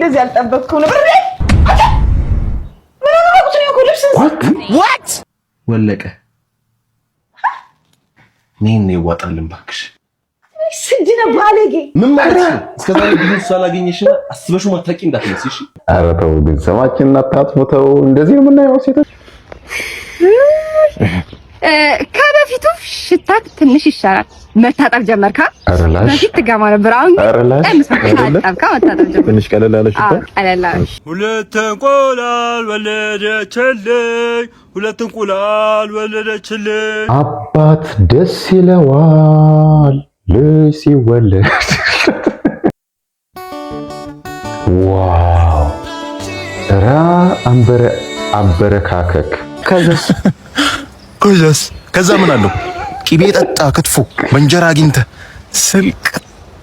እንደዚህ አልጠበቅኩም ነበር። what ወለቀ ነኝ ይዋጣልን ባክሽ። ስንድነ ባለጌ ምን ማለት ነው? እስከዛሬ ብዙ ሳላገኝሽ አስበሽው ማታቂ እንዳትመስልሽ። ኧረ ተው ግን ስማችንን አታጥፉተው። እንደዚህ ነው የምናየው ሴቶች። ከበፊቱ ሽታክ ትንሽ ይሻላል። መታጠብ ጀመርካ? አረላሽ በፊት ትገባ ነበር። አሁን አረላሽ መታጠብ ጀመርክ። ትንሽ ቀለል አለ ሽታ። ቀለል አለ። ሁለት እንቁላል ወለደችልኝ፣ ሁለት እንቁላል ወለደችልኝ። አባት ደስ ይለዋል ልጅ ሲወለድ። ዋው ራ አበረካከክ። ከዛ ምን አለው? ቂቤ ጠጣ ክትፎ በእንጀራ አግኝተ ስልቅ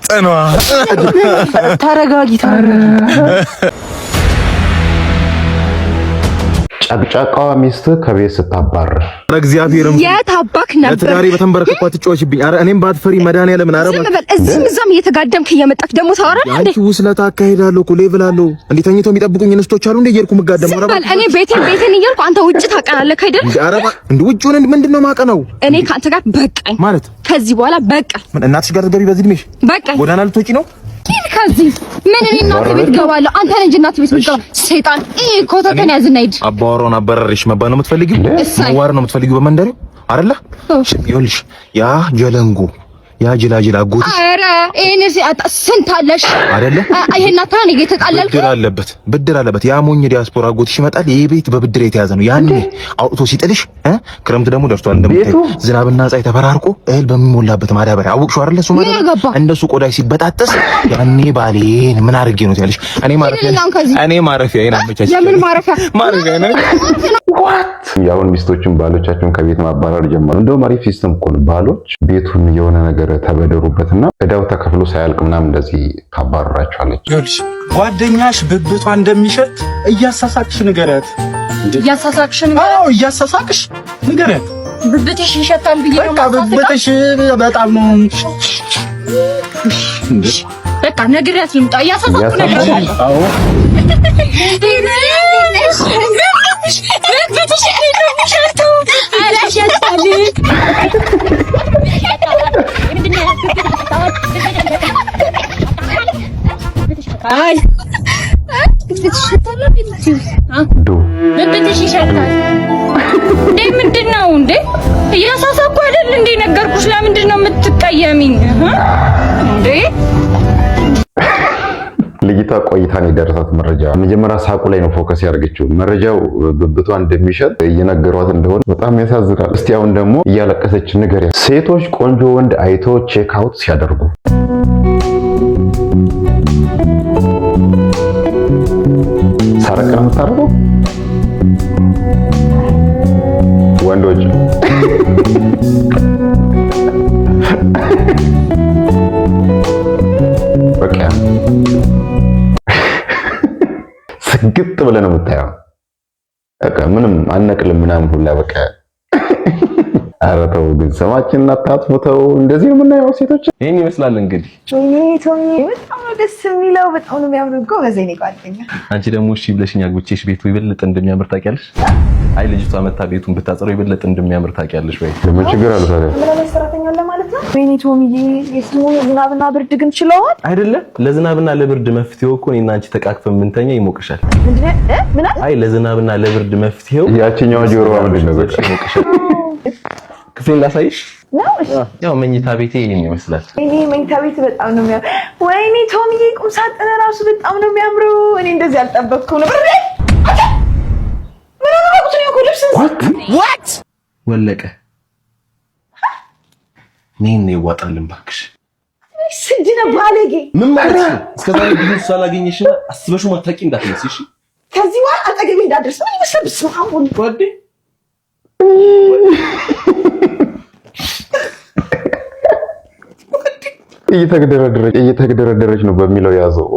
ጠኗ። ተረጋጊ። ጨቅጫቃዋ ሚስት ከቤት ስታባረር እግዚአብሔርም የታባክ ነበር ለትዳሬ በተንበረከኳ ትጮችብኝ። አረ እኔም ባትፈሪ መድኃኒዓለም ምን አረባ እዚህም እዛም እየተጋደምክ እየመጣክ ደግሞ ታወራለህ እንዴ? አንቺ ውስለታ አካሄዳለሁ እኮ ሌቭል አለው እንዴ? ተኝተው የሚጠብቁኝ እንስቶች አሉ እንዴ? እየርኩ መጋደም አረባ እኔ ቤቴን እያልኩ አንተ ውጭ ታቀናለህ አይደል? አረባ እንዴ ውጭውን ምንድነው ማቀነው? እኔ ካንተ ጋር በቃኝ ማለት ከዚህ በኋላ በቃ ምን እናትሽ ጋር ትገቢ በዚህ እድሜሽ? በቃኝ። ጎዳና ልትወጪ ነው? ከዚህ ምን እኔ እናት ቤት ገባለሁ? አንተ ነህ እንጂ እናት ቤት ምትገባ ሰይጣን። ኮተተን ያዝና ሂድ። አባወራውን አበረርሽ መባል ነው የምትፈልጊው? መዋር ነው የምትፈልጊው በመንደሬ አይደለ? ይኸውልሽ ያ ጀለንጎ ያ ጅላጅል አጎት አረ እኔ ስንት አለሽ አይደለ? ይሄን አታን እየተጣላልኩ ብድር አለበት። ያ ሞኝ ዲያስፖራ አጎትሽ ይመጣል። ይሄ ቤት በብድር የተያዘ ነው። ያኔ አውጥቶ ሲጥልሽ ክረምት ደግሞ ደርሷል። እንደምታይ ዝናብና ፀሐይ ተፈራርቆ እህል በሚሞላበት ማዳበሪያ አውቅሽው አይደለ? እሱ ማለት እንደሱ ቆዳይ ሲበጣጠስ ያኔ ባሌን ምን አድርጌ ነው ያለሽ? እኔ ማረፊያ ይናመቻች የምን ማረፊያ ነው ዋት ያውን ሚስቶችን ባሎቻቸውን ከቤት ማባረር ጀመሩ። እንደውም አሪፍ ሲስተም እኮ ነው። ባሎች ቤቱን የሆነ ነገር ተበደሩበትና እዳው ተከፍሎ ሳያልቅ ምናምን እንደዚህ ታባረራቸዋለች። ይኸውልሽ ጓደኛሽ ብብቷ እንደሚሸት እያሳሳቅሽ ንገረት። እያሳሳቅሽ ንገረት። ብብትሽ ይሸታል ብዬ ነው። በቃ ብብትሽ በጣም ነው። በቃ ነግሬያት ልምጣ። እያሳሳቅኩ ነገር አዎ ምንድን ነው እንዴ? እያሳሳኩ አይደል እንዴ? ነገርኩሽ። ለምንድን ነው የምትቀየሚኝ እንዴ? ልጅቷ ቆይታን የደረሳት መረጃ መጀመሪያ ሳቁ ላይ ነው ፎከስ ያደርገችው። መረጃው ብብቷ እንደሚሸጥ እየነገሯት እንደሆነ በጣም ያሳዝናል። እስቲ አሁን ደግሞ እያለቀሰች ነገር ሴቶች ቆንጆ ወንድ አይቶ ቼክ አውት ሲያደርጉ ሰረቅ ነው የምታደርገው ወንዶች በቃ ስግጥ ብለህ ነው የምታየው። በቃ ምንም አነቅልም ምናምን ሁላ በቃ ኧረ ተው ግን ስማችንን አታጥፉተው። እንደዚህ ነው የምናየው ሴቶች። ይሄን ይመስላል እንግዲህ። ቶሚ በጣም ነው ደስ የሚለው፣ በጣም ነው የሚያምረው። ጎበዝ የእኔ ጓደኛ። አንቺ ደግሞ እሺ ብለሽኝ አግብቼሽ ቤቱ ይበልጥ እንደሚያምር ታውቂያለሽ። አይ ልጅቷ መታ ቤቱን ብታጸረው ይበልጥ እንደሚያምር ታውቂያለሽ ወይ? ምን ችግር አለ ታዲያ? ምን ሰራተኛ አለ ማለት ነው? ወይኔ ቶሚዬ፣ የስሙ ዝናብና ብርድ ግን ችለዋል አይደለ? ለዝናብና ለብርድ መፍትሄው እኮ እኔና አንቺ ተቃቅፈን ምንተኛ ይሞቅሻል። ምን? አይ ለዝናብና ለብርድ መፍትሄው ያቺኛው ጆሮዋ ምንድን ነው? በቃ ይሞቅሻል። ክፍሌን ላሳይሽ ነው? እሺ። ያው መኝታ ቤቴ ይሄን ይመስላል። ወይኔ መኝታ ቤት በጣም ነው የሚያምረው። ወይኔ ቶሚዬ፣ ቁም ሳጥን ራሱ በጣም ነው የሚያምረው። እኔ እንደዚህ አልጠበቅኩም ነበር። what ወለቀ ነኝ ይዋጣልን ባክሽ። ስንድነ ባለጌ። ምን ማለት ነው? እስከዛሬ ብዙ ሳላገኝሽ አስበሽው ማታቂ እንዳትመስልሽ። ከዚህ በኋላ አጠገቤ እንዳደርስ ምን ይመስል ብስማሁን ወዴ እየተገደረደረች ነው በሚለው ያዘው።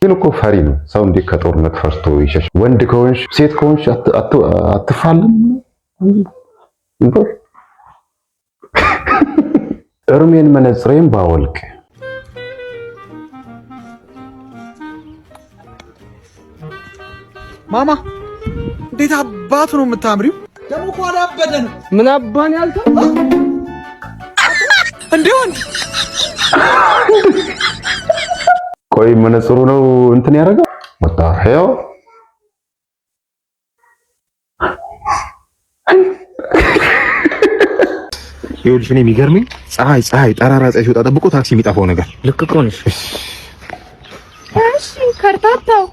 ግን እኮ ፈሪ ነው ሰው። እንዴት ከጦርነት ፈርቶ ይሸሽ? ወንድ ከሆንሽ ሴት ከሆንሽ አትፋለም። እርሜን መነጽሬን ባወልቅ ማማ እንዴት አባቱ ነው የምታምሪው? ደግሞ እኮ አላበደን። ምን አባን ያልከው እንዴ? ወንድ ቆይ መነጽሩ ነው እንትን ያደርጋል። ወጣ ሄው ይኸውልሽ እኔ የሚገርመኝ ፀሐይ ጠራራ ፀሐይ ሲወጣ ጠብቆ ታክሲ የሚጠፋው ነገር ልክ እኮ ነሽ። እሺ ከርታታው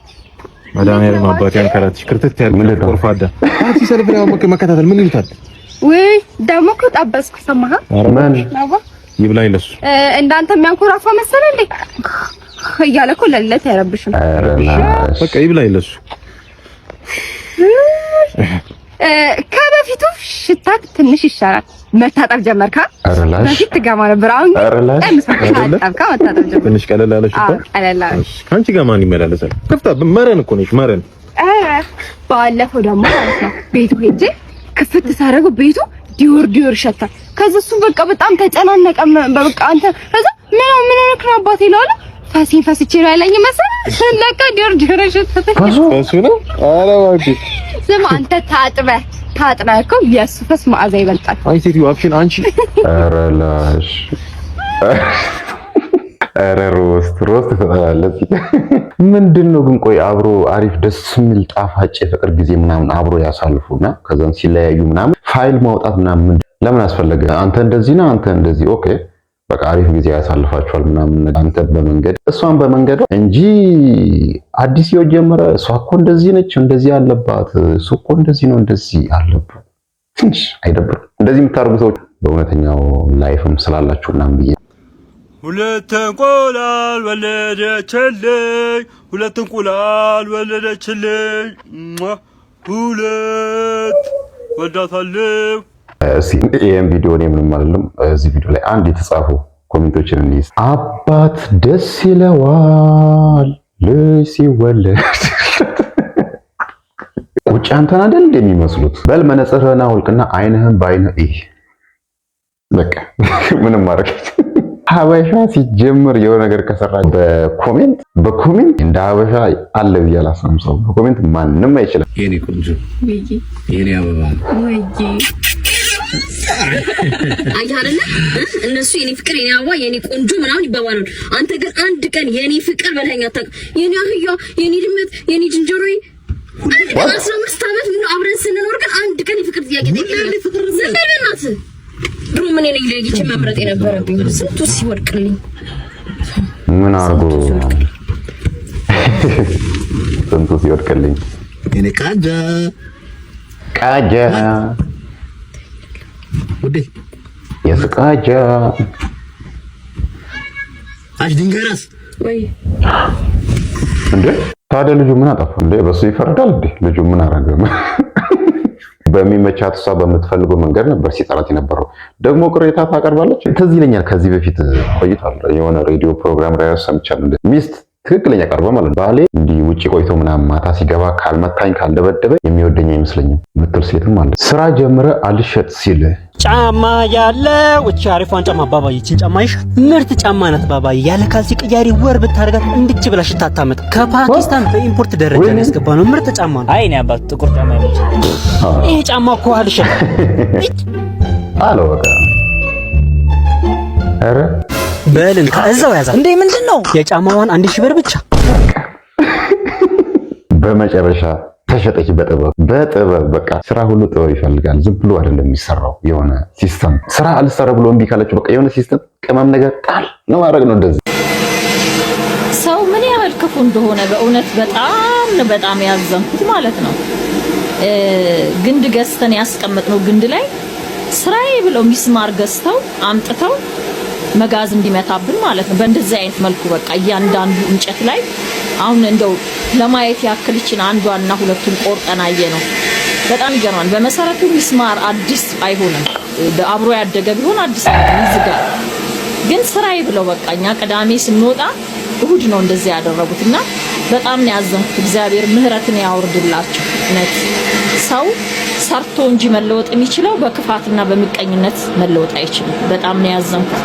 መድኃኒዓለም አባቴ አንከራትሽ ክርትት ያለ ምን ቆርፋዳ ታክሲ ሰልፍ ላይ መከታተል ምን ይሉታል? ወይ ደግሞ እኮ ጠበስኩ። ሰማህ? ማን ይብላኝ ለሱ እንዳንተ የሚያንኮራፋ መሰለህ እንዴ? እያለ እኮ ለለት ያረብሽ ነው። በቃ ይብላኝ ለሱ ከበፊቱ ሽታክ ትንሽ ይሻላል። መታጠብ ጀመርካ? በፊት ትገማ ነበር። አሁን ትንሽ ቀለል አለ ሽታ። ከአንቺ ጋር ማን ይመላለሳል? ከፍታ መረን እኮ ነሽ መረን። ባለፈው ደግሞ ማለት ነው ቤቱ ሄጄ ክፍት ሳደርገው ቤቱ ዲዮር ይሸታል። ከዛ እሱ በቃ በጣም ተጨናነቀ። በቃ አንተ ከዛ ምን ነው አባቴ ይላል ፈስቼ ነው ያለኝ መሰለህ። ለካ ዲዮር ይሸታል። ፈሱ ነው። ኧረ እባክህ ስማ አንተ ታጥበህ እኮ የእሱ ፈስ መዓዛ ይበልጣል። አይ ሴትዮ አፍሽን አንቺ። ኧረ ላሽ ኧረ ሮስት ተጠላለች። ምንድነው ግን ቆይ አብሮ አሪፍ ደስ የሚል ጣፋጭ የፍቅር ጊዜ ምናምን አብሮ ያሳልፉና ከዛን ሲለያዩ ምናምን ፋይል ማውጣት ምናምን ለምን አስፈለገ? አንተ እንደዚህ ነው አንተ እንደዚህ ኦኬ በቃ አሪፍ ጊዜ ያሳልፋቸዋል ምናምን አንተ በመንገድ እሷን በመንገድ እንጂ አዲስ ህይወት ጀመረ። እሷ እኮ እንደዚህ ነች እንደዚህ አለባት እሱ እኮ እንደዚህ ነው እንደዚህ አለበት። ትንሽ አይደብር? እንደዚህ የምታርጉ ሰዎች በእውነተኛው ላይፍም ስላላችሁ ምናምን ብዬ ሁለት እንቁላል ወለደችልኝ ሁለት እንቁላል ወለደችልኝ ሁለት ወዳታለሁ። ይሄን ቪዲዮ ነው ምንም አይደለም። እዚህ ቪዲዮ ላይ አንድ የተጻፉ ኮሜንቶችን እንይዝ። አባት ደስ ይለዋል ልጅ ሲወለድ። ቁጭ አንተን አይደል እንደሚመስሉት። በል መነጽርህን አውልቅና አይንህን በአይንህ እይ። በቃ ምንም ማድረግ ሀበሻ ሲጀምር የሆነ ነገር ከሰራ በኮሜንት እንደ ሀበሻ አለ ብዬ አላስብም። ሰው በኮሜንት ማንም አይችልም። የኔ ቆንጆ የኔ አበባ አየህ አይደለ? እነሱ የኔ ፍቅር የኔ አበባ የኔ ቆንጆ ምናምን ይባባላሉ። አንተ ግን አንድ ቀን የኔ ፍቅር በለኛ አታውቅም። የኔ አህያ የኔ ድመት የኔ ዝንጀሮዬ 15 ዓመት ሙሉ አብረን ስንኖር ግን አንድ ቀን የፍቅር ጥያቄ ጠይቀኝ። ዝም በል በእናትህ። ድሮ ምን እኔ ለይቼ መምረጥ የነበረብኝ ስንቱ ሲወድቅልኝ ምን አርጎ ስንቱ ሲወድቅልኝ የኔ ቃጃ ወዴ የስቃጃ ድንገራስ ወይ እንዴ ታዲያ ልጁ ምን አጠፋ እንዴ? በሱ ይፈረዳል እንዴ? ልጁ ምን አረገ? በሚመቻት እሷ በምትፈልገው መንገድ ነበር ሲጠራት የነበረው። ደግሞ ቅሬታ ታቀርባለች። ትዝ ይለኛል ከዚህ በፊት ቆይቷል የሆነ ሬዲዮ ፕሮግራም ላይ ሰምቻለሁ። ሚስት ትክክለኛ ቀርበ ማለት ባሌ እንዲህ ውጪ ቆይቶ ምናምን ማታ ሲገባ ካልመታኝ ካልደበደበ የሚወደኝ አይመስለኝም ምትል ሴትም አለ። ስራ ጀምረ አልሸጥ ሲል ጫማ ያለው እቺ አሪፏን ጫማ ባባዬ እቺን ጫማ ይሽ ምርጥ ጫማ ናት ባባዬ። ያለ ካልሲ ቅያሪ ወር ብታረጋት እንድች ብላ ሽታታመጥ ከፓኪስታን በኢምፖርት ደረጃ ነው ያስገባነው። ምርጥ ጫማ ነው። አይ እኔ አባት ጥቁር ጫማ ያለች ይሄ ጫማ እኮ አልሸጥ አለው በቃ አረ በልን ከዛው ያዛ እንዴ ምንድነው የጫማዋን 1000 ብር ብቻ። በመጨረሻ ተሸጠች በጥበብ በቃ ስራ ሁሉ ጥበብ ይፈልጋል። ዝም ብሎ አይደለም የሚሰራው። የሆነ ሲስተም ስራ አልሰራ ብሎ እምቢ ካለችው በቃ የሆነ ሲስተም ቅመም ነገር ጣል ነው ማድረግ ነው። እንደዚህ ሰው ምን ያህል ክፉ እንደሆነ በእውነት በጣም ያዘንኩት ማለት ነው። ግንድ ገዝተን ያስቀመጥነው ግንድ ላይ ስራዬ ብለው ሚስማር ገዝተው አምጥተው መጋዝ እንዲመታብን ማለት ነው። በእንደዚህ አይነት መልኩ በቃ እያንዳንዱ እንጨት ላይ አሁን እንደው ለማየት ያክልችን አንዷና ሁለቱን ቆርጠን አየ ነው። በጣም ይገርማል። በመሰረቱ ሚስማር አዲስ አይሆንም። አብሮ ያደገ ቢሆን አዲስ ይዝጋል። ግን ስራዬ ብለው በቃ እኛ ቅዳሜ ስንወጣ እሁድ ነው እንደዚህ ያደረጉትና በጣም ነው ያዘንኩት። እግዚአብሔር ምህረትን ያወርድላቸው። እውነት ሰው ሰርቶ እንጂ መለወጥ የሚችለው በክፋትና በምቀኝነት መለወጥ አይችልም። በጣም ነው ያዘንኩት።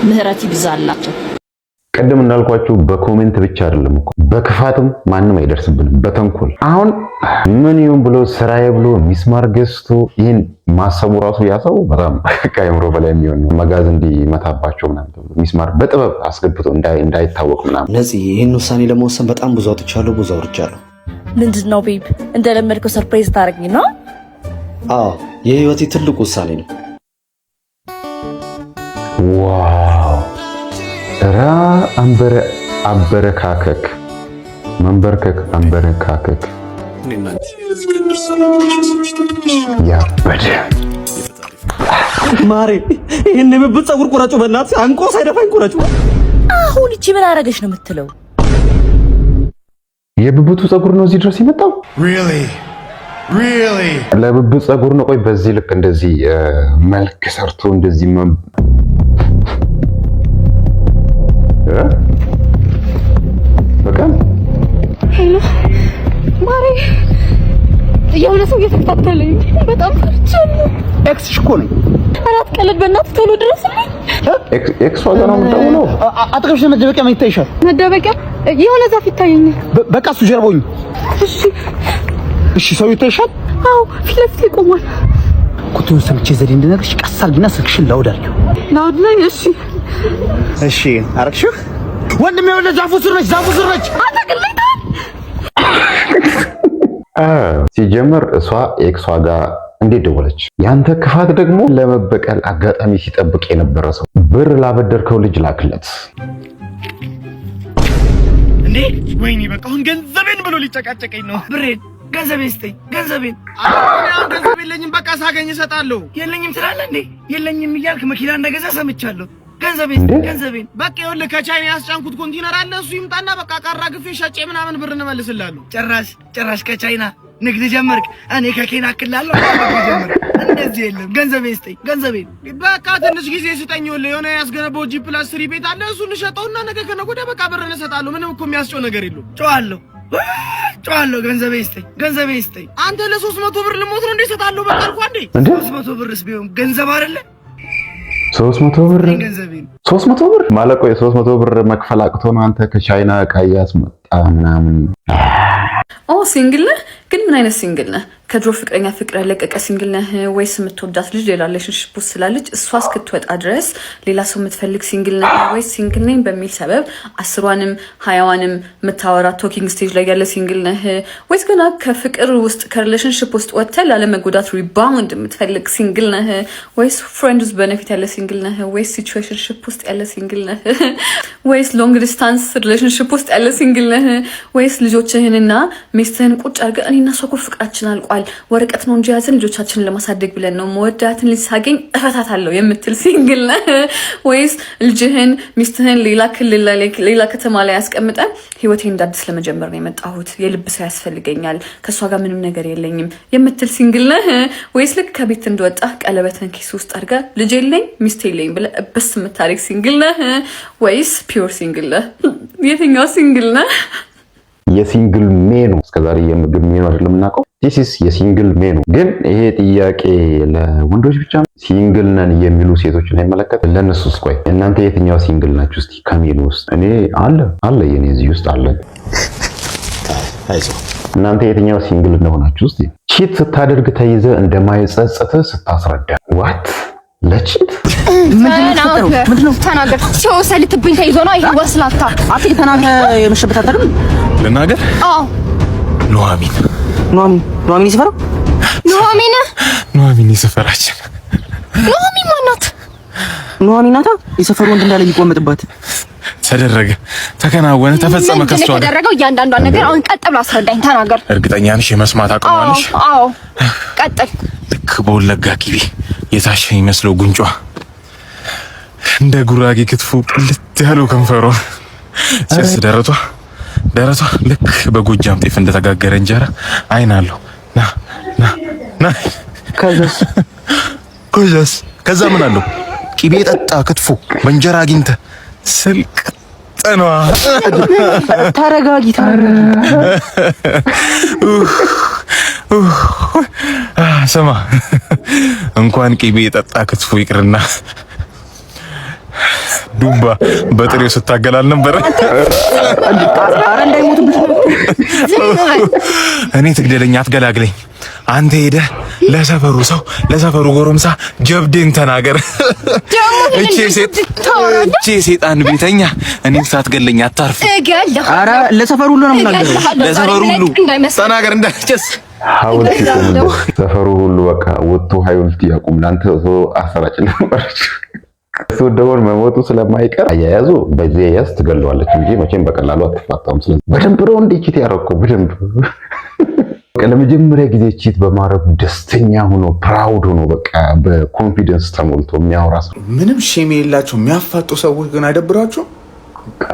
ምህረት ይብዛላቸው። ቅድም እንዳልኳችሁ በኮሜንት ብቻ አይደለም እኮ በክፋትም ማንም አይደርስብንም፣ በተንኮል አሁን ምን ይሁን ብሎ ስራዬ ብሎ ሚስማር ገዝቶ ይህን ማሰቡ ራሱ ያሰው በጣም ከአእምሮ በላይ የሚሆን ነው። መጋዝ እንዲመታባቸው ምናምን ተብሎ ሚስማር በጥበብ አስገብቶ እንዳይታወቅ ምናምን። ነፂ ይህን ውሳኔ ለመወሰን በጣም ብዙ አውጥቻለሁ፣ ብዙ አውርቻለሁ። ምንድን ነው ቤብ? እንደለመድከው ሰርፕራይዝ ታደርግኝ ነው? አዎ የህይወቴ ትልቁ ውሳኔ ነው። ዋው ራ አንበረካከክ መንበርከክ አንበረካከክ ያበደ ማሬ ይሄን የብብት ፀጉር ቁረጩ፣ በእናትህ አንቆ ሳይደፋኝ ቁረጩ። አሁን እቺ ምን አረገሽ ነው የምትለው? የብብቱ ፀጉር ነው እዚህ ድረስ የመጣው? ለብብት ፀጉር ነው? ቆይ በዚህ ልክ እንደዚህ መልክ ሰርቶ እንደዚህ በቃ ሄሎ ማሪ፣ የሆነ ሰው እየተከታተለኝ በጣም ፈርቻለሁ። ኤክስሽ እኮ ነኝ። አራት ቀለድ በእናትህ ቶሎ ድረስልኝ። ኤክስ ዋጋ ነው የምትደውለው? አጠገብሽ መደበቂያ ምን ይታይሻል? መደበቂያ የሆነ ዛፍ ይታየኛል። በቃ እሱ ጀርባውኝ። እሺ ሰው ይታይሻል? አዎ ፊት ለፊት ይቆማል። ኩቱን ሰምቼ ዘዴ እንድነግርሽ ቀስ አድርጊና ስልክሽን ላውድ አድርጊው። ላውድ ላይ? እሺ አረግሽው? ወንድሜ ወደ ዛፉ ስር ነች፣ ዛፉ ስር ነች። አታቅልኝታል። ሲጀምር እሷ ኤክሷ ጋር እንዴት ደወለች? ያንተ ክፋት ደግሞ ለመበቀል አጋጣሚ ሲጠብቅ የነበረ ሰው ብር ላበደርከው ልጅ ላክለት እንዴ! ወይኔ በቃ አሁን ገንዘቤን ብሎ ሊጨቃጨቀኝ ነው። ብሬን ገንዘቤን ስጠኝ፣ ገንዘቤን። አሁን ገንዘብ የለኝም፣ በቃ ሳገኝ እሰጣለሁ። የለኝም ትላለህ እንዴ? የለኝም እያልክ መኪና እንደገዛ ሰምቻለሁ። ገንዘቤን በቃ ይኸውልህ ከቻይና ያስጫንኩት ኮንቲነር አለ፣ እሱ ይምጣና በቃ አራግፌ ሸጬ ምናምን ብር እንመልስልሃለሁ። ጭራሽ ከቻይና ንግድ ጀመርክ? እኔ ከኬንያ አክላለሁ ጀመርክ? እንደዚህ የለም። ገንዘቤን ስጠኝ፣ ገንዘቤን በቃ ትንሽ ጊዜ ስጠኝ። ይኸውልህ የሆነ ያስገነባው G+3 ቤት አለ፣ እሱን ልሸጠውና ነገ ከነገ ወዲያ በቃ ብር እንሰጣለሁ። ምንም እኮ የሚያስጨው ነገር የለውም። ጨዋለሁ። ገንዘቤን ስጠኝ። አንተ ለ300 ብር ልሞት ነው እንዴ? እሰጣለሁ በቃ አልኳ እንዴ። 300 ብርስ ቢሆን ገንዘብ አይደለ? 300 ብር ማለት ቆይ 300 ብር መክፈል አቅቶ ነው አንተ ከቻይና ዕቃ እያስመጣ ምናምን? ሲንግል ነህ? ግን ምን አይነት ሲንግል ነህ? ከድሮ ፍቅረኛ ፍቅር ያለቀቀ ሲንግል ነህ ወይስ የምትወዳት ልጅ ሌላ ሪሌሽንሺፕ ውስጥ ስላለች እሷ እስክትወጣ ድረስ ሌላ ሰው የምትፈልግ ሲንግል ነህ? ወይስ ሲንግል ነኝ በሚል ሰበብ 10ዋንም 20ዋንም የምታወራ ቶኪንግ ስቴጅ ላይ ያለ ሲንግል ነህ? ወይስ ገና ከፍቅር ውስጥ ከሪሌሽንሺፕ ውስጥ ወጥተህ ላለመጎዳት ሪባውንድ የምትፈልግ ሲንግል ነህ? ወይስ ፍሬንድ ውስጥ በነፊት ያለ ሲንግል ነህ? ወይስ ሲቹዌሽንሺፕ ውስጥ ያለ ሲንግል ነህ? ወይስ ሎንግ ዲስታንስ ሪሌሽንሺፕ ውስጥ ያለ ሲንግል ነህ? ወይስ ልጆችህንና ሚስትህን ቁጭ አድርገህ እኔና እሷ እኮ ፍቅራችን አልቋል፣ ወረቀት ነው እንጂ ያዘን ልጆቻችንን ለማሳደግ ብለን ነው፣ መወዳትን ልጅ ሳገኝ እፈታታለሁ የምትል ሲንግል ነህ? ወይስ ልጅህን ሚስትህን ሌላ ክልል ሌላ ከተማ ላይ ያስቀምጠን ህይወቴን እንዳዲስ ለመጀመር ነው የመጣሁት፣ የልብ ሰው ያስፈልገኛል፣ ከእሷ ጋር ምንም ነገር የለኝም የምትል ሲንግል ነህ? ወይስ ልክ ከቤት እንደወጣ ቀለበትን ኪስ ውስጥ አድርገህ ልጅ የለኝ ሚስት የለኝ ብለህ እበስ የምታደርግ ሲንግል ነህ? ወይስ ፒውር ሲንግል ነህ? የትኛው ሲንግል ነህ? የሲንግል ሜኑ እስከዛሬ የምግብ ሜኑ አይደለም የምናውቀው። ዲስ የሲንግል ሜኑ። ግን ይሄ ጥያቄ ለወንዶች ብቻ ሲንግል ነን የሚሉ ሴቶችን አይመለከት። ለነሱስ ቆይ እናንተ የትኛው ሲንግል ናችሁ? እስቲ ከሜኑ ውስጥ እኔ አለ የኔ እዚህ ውስጥ አለ። እናንተ የትኛው ሲንግል እንደሆናችሁ እስቲ ቺት ስታደርግ ተይዘ እንደማይጸጸት ስታስረዳ ዋት ለቺት ምንድነው? ተናገር። ሰው ሰልትብኝ ተይዞ ነው ይሄ ወስላታ። አጥቂ ተናገር። የመሸበት አይደል? ልናገር? አዎ ኑሐሚን ይሰፈራው? ኑሐሚን ይሰፈራችን። ኑሐሚን ማናት? ኑሐሚን ናታ። የሰፈሩ ወንድ እንዳለ የሚቆመጥባት ተደረገ፣ ተከናወነ፣ ተፈጸመ። ከሷ ጋር ተደረገው እያንዳንዷን ነገር አሁን ቀጥ ብላ አስረዳኝ። ተናገር። እርግጠኛ ነሽ የመስማት አቅም አለሽ? አዎ ቀጥል። ልክ በወለጋ ቂቤ የታሸ ይመስለው ጉንጯ፣ እንደ ጉራጌ ክትፎ ቅልት ያለው ከንፈሯ፣ ጭስ ደረቷ ልክ በጎጃም ጤፍ እንደተጋገረ እንጀራ አይን አለው። ና ከዛ ምን አለው? ቂቤ ጠጣ ክትፎ በእንጀራ አግኝተ ስልቅጠኗ። ተረጋጊ። ስማ እንኳን ቂቤ ጠጣ ክትፎ ይቅርና ዱባ በጥሬው ስታገላል ነበር። ኧረ እንዳይሞትብሽ ነው። እኔ ትግደለኛ አትገላግለኝ። አንተ ሄደህ ለሰፈሩ ሰው ለሰፈሩ ጎረምሳ ጀብዴን ተናገር። እቺ ሴጣን ቤተኛ እኔን ሳትገለኝ አታርፍ። ኧረ ለሰፈሩ ሁሉ ነው የምናገረው። ለሰፈሩ ሁሉ ተናገር እንዳይጨስ ሐውልት ይቁም። ሰፈሩ ሁሉ በቃ ወጥቶ ሐውልት ያቁም። ላንተ ሰው አሰራጭ ነበርሽ። እሱ ደወል መሞቱ ስለማይቀር አያያዙ በዚህ ያዝ ትገለዋለች እንጂ መቼም በቀላሉ አትፋታም። ስለዚህ በደንብ ነው እንዴ ቺት ያረከው በደንብ ለመጀመሪያ ጊዜ ቺት በማድረጉ ደስተኛ ሆኖ ፕራውድ ሆኖ በቃ በኮንፊደንስ ተሞልቶ የሚያወራ ሰው ምንም ሼም የሌላቸው የሚያፋጡ ሰዎች ግን አይደብራቸውም?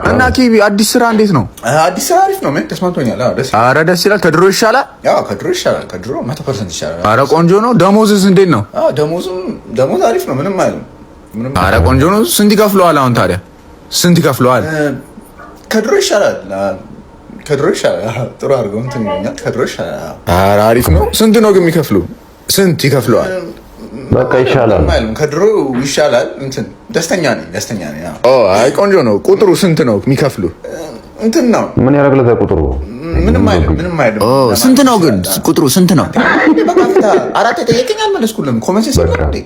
እና ኪቢ አዲስ ስራ እንዴት ነው? አዲስ ስራ አሪፍ ነው። ምን ተስማምቶኛል። ኧረ ደስ ይላል። ከድሮ ይሻላል። ያው ከድሮ ይሻላል። ከድሮ 100% ይሻላል። ኧረ ቆንጆ ነው። ደሞዝስ እንዴት ነው? ደሞዝ አሪፍ ነው። ምንም አይልም። ኧረ ቆንጆ ነው። ስንት ይከፍለዋል አሁን ታዲያ? ስንት ይከፍለዋል? ከድሮ ይሻላል። ከድሮ ይሻላል። ጥሩ አድርገው እንትን ይኛል። ከድሮ ይሻላል። ኧረ አሪፍ ነው። ስንት ነው ግን የሚከፍሉ? ስንት ይከፍለዋል? በቃ ይሻላል። ከድሮ ይሻላል። እንትን ደስተኛ ነኝ። አይ ቆንጆ ነው። ቁጥሩ ስንት ነው የሚከፍሉ? እንትን ነው ምን ያደርግለታል ቁጥሩ? ምንም አይልም። ስንት ነው ግን ቁጥሩ ስንት ነው? በቃ አራት የጠየቀኝ አልመለስኩልም። ኮሜንት ሲሰራ እንዴ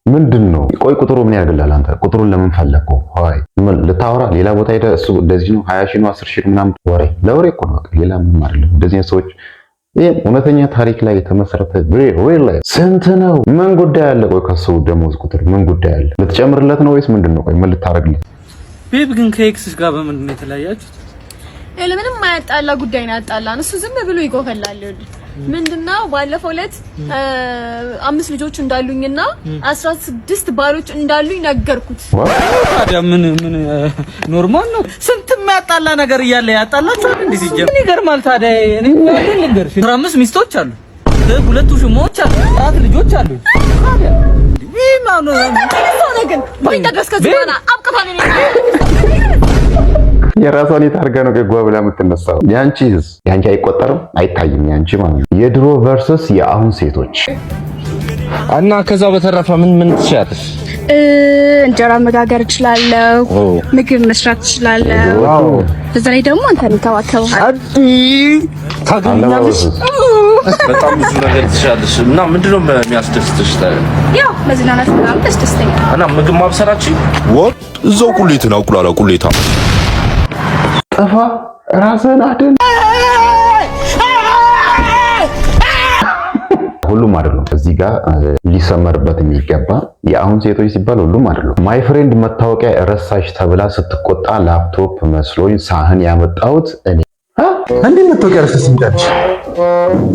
ምንድን ነው? ቆይ ቁጥሩ ምን ያደርግልሃል? አንተ ቁጥሩን ለምን ፈለግከው? አይ ምን ልታወራ ሌላ ቦታ ሄደህ እሱ እንደዚህ ነው 20 ሺህ ነው 10 ሺህ ምናምን ወሬ ለወሬ እኮ ነው። ሌላ ምንም አይደለም። እንደዚህ ሰዎች ይሄ እውነተኛ ታሪክ ላይ የተመሰረተ ሪል ላይፍ ስንት ነው? ምን ጉዳይ አለ? ቆይ ከሱ ደሞዝ ቁጥር ምን ጉዳይ አለ? ልትጨምርለት ነው ወይስ ምንድን ነው? ቆይ ምን ልታረግለት? ቤብ ግን ከኤክስስ ጋር በምንድን ነው የተለያያችሁት? ለምንም ማያጣላ ጉዳይ ነው ያጣላን። እሱ ዝም ብሎ ይጎፈላል። ምንድነው ባለፈው ዕለት 5 ልጆች እንዳሉኝና 16 ባሎች እንዳሉኝ ነገርኩት። ታዲያ ምን ኖርማል ነው? ስንት የሚያጣላ ነገር እያለ ያጣላችሁ እንዴ? ሲጀምር ምን ይገርማል ታዲያ? እኔ ምን ልንገርሽ 15 ሚስቶች አሉ፣ 2 ሽሞች አሉ፣ 4 ልጆች አሉ። ታዲያ ይሄ ማነው ግን ወይንተደስ ከዚህና አብቀፋኔ የራሷን የታርጋ ነው ገጓ ብላ የምትነሳው። ያንቺስ? ያንቺ አይቆጠርም አይታይም። ያንቺ ማለት ነው የድሮ ቨርሰስ የአሁን ሴቶች እና ከዛው በተረፈ ምን ትችያለሽ? እንጀራ መጋገር እችላለሁ፣ ምግብ መስራት እችላለሁ። በዛ ላይ ደግሞ አንተ እንከባከባለሁ። ታገኛለሽ። በጣም ብዙ ነገር ትችያለሽ። እና ምንድነው የሚያስደስትሽ? ያው መዝናናት በጣም ያስደስተኛል። እና ምግብ ማብሰራችን ወጥ እዛው ቁሌትን አቁላላ ቁሌታ ጠፋ ራስህን አድን። ሁሉም አይደለም። እዚህ ጋር ሊሰመርበት የሚገባ የአሁን ሴቶች ሲባል ሁሉም አይደለም። ማይ ፍሬንድ መታወቂያ ረሳሽ ተብላ ስትቆጣ ላፕቶፕ መስሎኝ ሳህን ያመጣሁት እኔ። እንዴ መታወቂያ ረሳሽ እንዳልሽ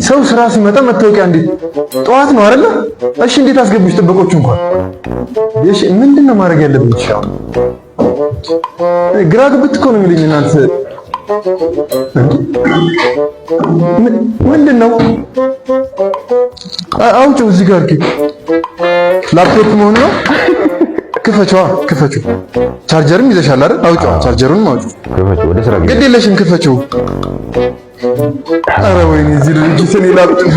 ሰው ስራ ሲመጣ መታወቂያ እንዴት ጠዋት ነው አይደለ? እሺ እንዴት አስገቡሽ ጥበቆቹ እንኳን? እሺ ምንድነው ማድረግ ያለብኝ? ግራ ግብት እኮ ነው የሚለኝ እናንተ። ምንድነው? አውጪው እዚህ ጋር ላፕቶፕ መሆኑ ነው። ክፈችው። ቻርጀርም ይዘሻል አይደል? አውጪው፣ ቻርጀሩን አውጪው። ክፈችው፣ ወደ ስራ ግድ የለሽም ክፈችው። ኧረ ወይኔ እዚህ ልጅ ስኔ ላፕቶፕ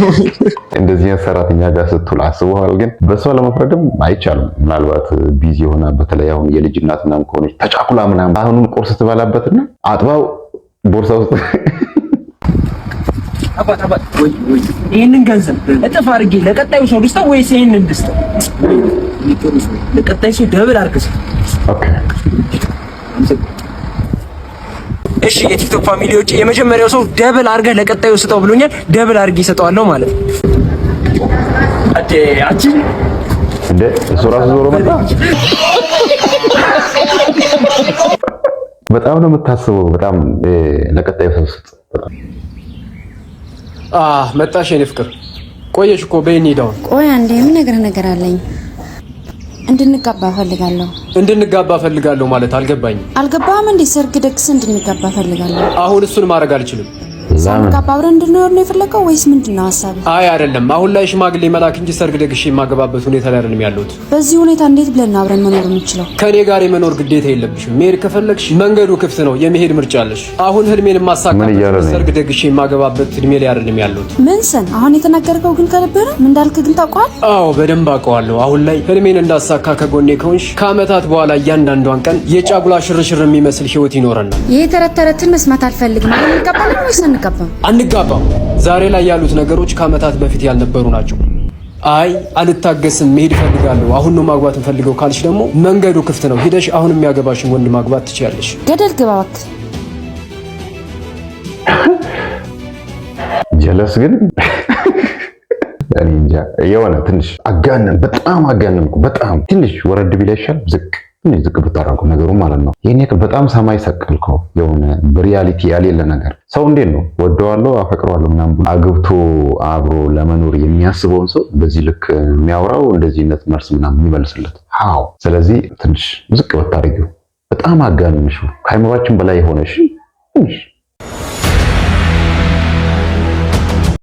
እንደዚህ ሰራተኛ ጋር ስትውል አስበዋል። ግን በሷ ለመፍረድም አይቻልም። ምናልባት ቢዚ ሆና በተለይ አሁን የልጅ እናት ምናምን ከሆነች ተጫኩላ ምናምን አሁንም ቁርስ ትበላበትና አጥባው ቦርሳ ውስጥ አባት ወይ ይሄንን ገንዘብ እጥፍ አድርጌ ለቀጣዩ ሰው ልስጠው ወይስ ይሄንን ልስጠው? ለቀጣዩ ሰው ደብል አድርገህ። ኦኬ እሺ የቲክቶክ ፋሚሊዎች የመጀመሪያው ሰው ደብል አድርገህ ለቀጣዩ ስጠው ብሎኛል። ደብል አድርጌ እሰጠዋለሁ ማለት ነው። አቺ እንደ እሱ ራሱ ዞሮ መጣ። በጣም ነው የምታስበው። በጣም ለቀጣዩ ሰው ስጥ። መጣሽ የኔ ፍቅር፣ ቆየሽ እኮ በይኝ። ዳው ቆይ አንዴ ነገር አለኝ። እንድንጋባ ፈልጋለሁ። እንድንጋባ ፈልጋለሁ ማለት አልገባኝም። አልገባህም እንዴ? ሰርግ ደግስ እንድንጋባ ፈልጋለሁ። አሁን እሱን ማድረግ አልችልም። ሳንጋባ አብረን እንድንኖር ነው የፈለከው ወይስ ምንድነው ሐሳብ? አይ አይደለም፣ አሁን ላይ ሽማግሌ መላክ እንጂ ሰርግ ደግሼ የማገባበት ሁኔታ ላይ አይደለም ያለሁት። በዚህ ሁኔታ እንዴት ብለን አብረን መኖር የምንችለው? ከኔ ጋር የመኖር ግዴታ የለብሽም። መሄድ ከፈለግሽ መንገዱ ክፍት ነው፣ የመሄድ ምርጫ አለሽ። አሁን ህልሜን የማሳካበት ሰርግ ደግሼ የማገባበት እድሜ ላይ አይደለም ያለሁት። ምንሰን አሁን የተናገርከው ግን ከልብ ነው? ምን እንዳልክ ግን ታውቀዋል? አዎ በደንብ አውቀዋለሁ። አሁን ላይ ህልሜን እንዳሳካ ከጎኔ ከሆንሽ ከዓመታት በኋላ እያንዳንዷን ቀን የጫጉላ ሽርሽር የሚመስል ህይወት ይኖረናል። ይሄ ተረተረትን መስማት አልፈልግም። አሁን እንቀባለን ወይስ አንቀባም? አንጋባም። ዛሬ ላይ ያሉት ነገሮች ከዓመታት በፊት ያልነበሩ ናቸው። አይ አልታገስም፣ መሄድ እፈልጋለሁ፣ አሁን ነው ማግባት እንፈልገው ካልሽ ደግሞ መንገዱ ክፍት ነው። ሂደሽ አሁን የሚያገባሽን ወንድ ማግባት ትችያለሽ። ገደል ግባ እባክህ። ጀለስ ግን እኔ እንጃ የሆነ ትንሽ አጋነን፣ በጣም አጋነንኩ። በጣም ትንሽ ወረድ ቢል ይሻላል። ዝቅ ብታረጉ ነገሩ ማለት ነው። ይሄን ያክል በጣም ሰማይ ሰቀልከው። የሆነ በሪያሊቲ ያሌለ ነገር ሰው እንዴት ነው ወደዋለሁ አፈቅረዋለሁ ምናምን ብሎ አግብቶ አብሮ ለመኖር የሚያስበውን ሰው በዚህ ልክ የሚያወራው እንደዚህነት መርስ ምናምን የሚመልስለት? አዎ። ስለዚህ ትንሽ ዝቅ ብታረጊው። በጣም አጋነንሽው፣ ከአይምሯችን በላይ የሆነሽ